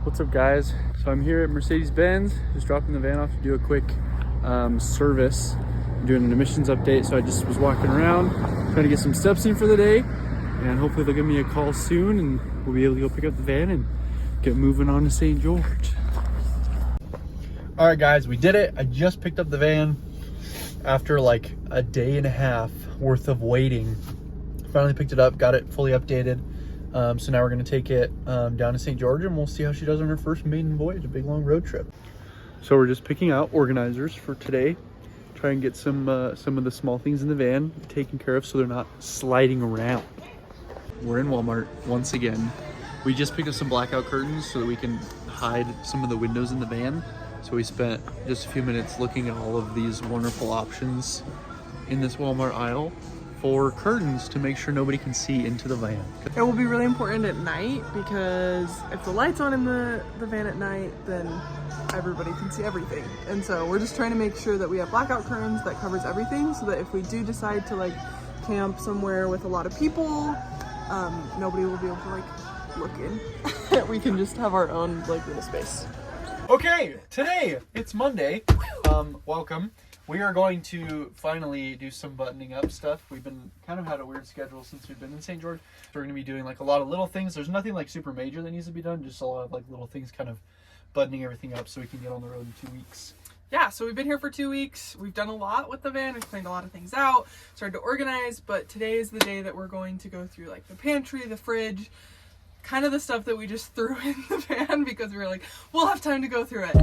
What's up, guys? So I'm here at Mercedes-Benz, just dropping the van off to do a quick service. I'm doing an emissions update, so I just was walking around trying to get some steps in for the day, and hopefully they'll give me a call soon and we'll be able to go pick up the van and get moving on to St. George. All right, guys, we did it. I just picked up the van after like a day and a half worth of waiting. Finally picked it up, got it fully updated. So now we're gonna take it down to St. George and we'll see how she does on her first maiden voyage, a big long road trip. So we're just picking out organizers for today. Try and get some of the small things in the van taken care of so they're not sliding around. We're in Walmart once again. We just picked up some blackout curtains so that we can hide some of the windows in the van. So we spent just a few minutes looking at all of these wonderful options in this Walmart aisle for curtains to make sure nobody can see into the van. It will be really important at night because if the light's on in the van at night, then everybody can see everything. And so we're just trying to make sure that we have blackout curtains that covers everything so that if we do decide to like camp somewhere with a lot of people, nobody will be able to like look in. We can just have our own like little space. Okay, today it's Monday. Welcome. We are going to finally do some buttoning up stuff. We've been kind of had a weird schedule since we've been in St. George. We're going to be doing like a lot of little things. There's nothing like super major that needs to be done, just a lot of like little things kind of buttoning everything up so we can get on the road in 2 weeks. Yeah, so we've been here for 2 weeks. We've done a lot with the van. We've cleaned a lot of things out, started to organize, but today is the day that we're going to go through like the pantry, the fridge, kind of the stuff that we just threw in the van because we were like, we'll have time to go through it.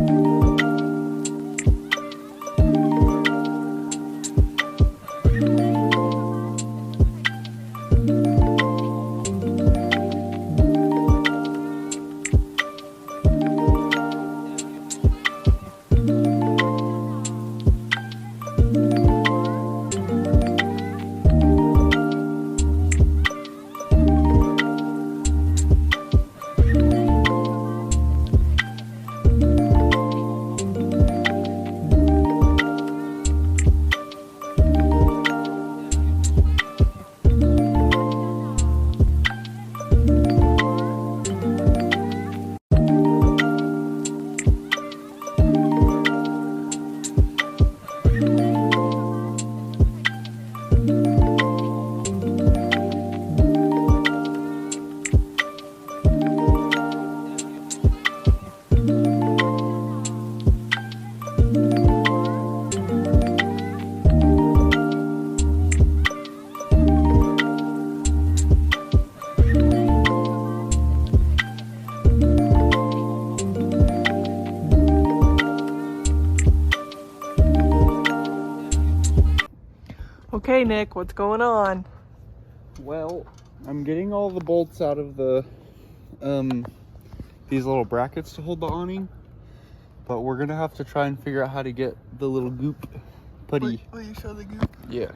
Okay, Nick, what's going on? Well, I'm getting all the bolts out of the these little brackets to hold the awning, but we're gonna have to try and figure out how to get the little goop putty. Will you show the goop? Yeah.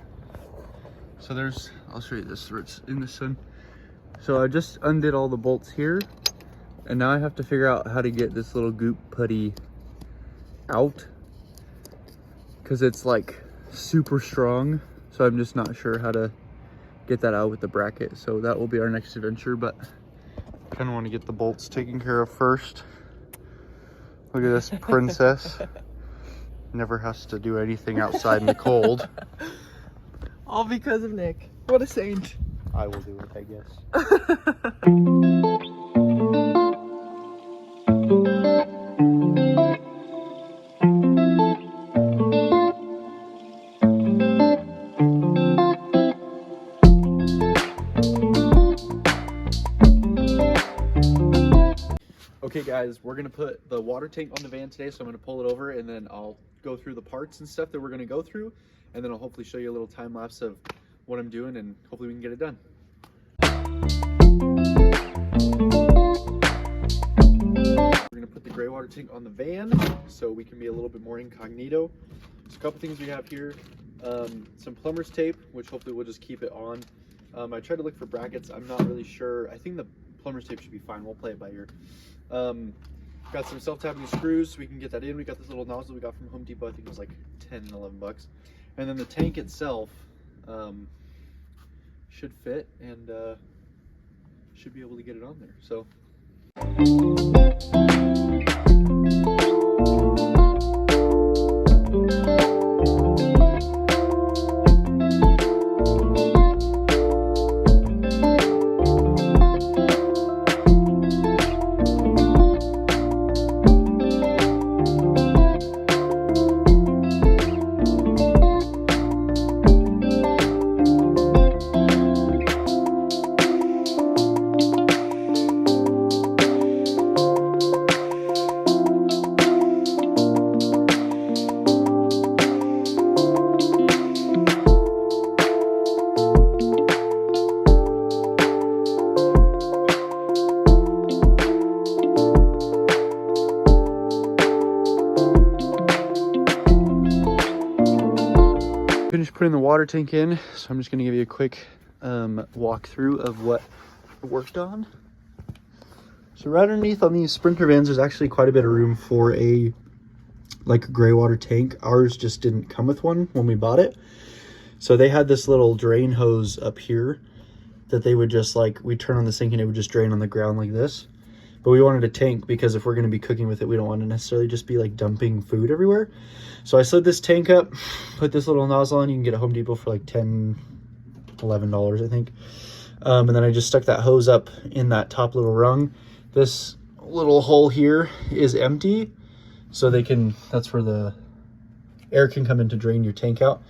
So I'll show you this where it's in the sun. So I just undid all the bolts here, and now I have to figure out how to get this little goop putty out because it's like super strong. So I'm just not sure how to get that out with the bracket. So that will be our next adventure, but I kind of want to get the bolts taken care of first. Look at this princess. Never has to do anything outside in the cold. All because of Nick. What a saint. I will do it, I guess. Okay guys, we're gonna put the water tank on the van today, so I'm gonna pull it over and then I'll go through the parts and stuff that we're gonna go through, and then I'll hopefully show you a little time lapse of what I'm doing and hopefully we can get it done. We're gonna put the gray water tank on the van so we can be a little bit more incognito. There's a couple things we have here. Some plumber's tape, which hopefully we'll just keep it on. I tried to look for brackets. I'm not really sure. I think the plumber's tape should be fine. We'll play it by ear. Got some self-tapping screws so we can get that in. We got this little nozzle we got from Home Depot. I think it was like 10, 11 bucks. And then the tank itself should fit and should be able to get it on there. So finished putting the water tank in, so I'm just gonna give you a quick walkthrough of what I worked on. So right underneath on these Sprinter vans, there's actually quite a bit of room for a gray water tank. Ours just didn't come with one when we bought it. So they had this little drain hose up here that they would just we turn on the sink and it would just drain on the ground like this. But we wanted a tank because if we're going to be cooking with it, we don't want to necessarily just be dumping food everywhere. So I slid this tank up, put this little nozzle on. You can get at Home Depot for $10, $11, I think. And then I just stuck that hose up in that top little rung. This little hole here is empty, so that's where the air can come in to drain your tank out.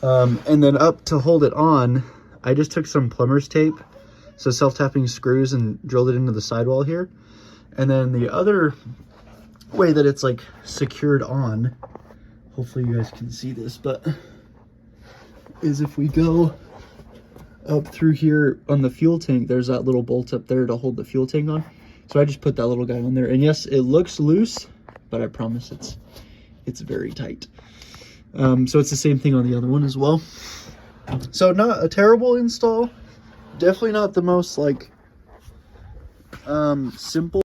And then up to hold it on, I just took some plumber's tape, so self-tapping screws, and drilled it into the sidewall here. And then the other way that it's secured on, hopefully you guys can see this, but is if we go up through here on the fuel tank, there's that little bolt up there to hold the fuel tank on. So I just put that little guy on there, and yes, it looks loose, but I promise it's very tight. So it's the same thing on the other one as well. So not a terrible install. Definitely not the most simple.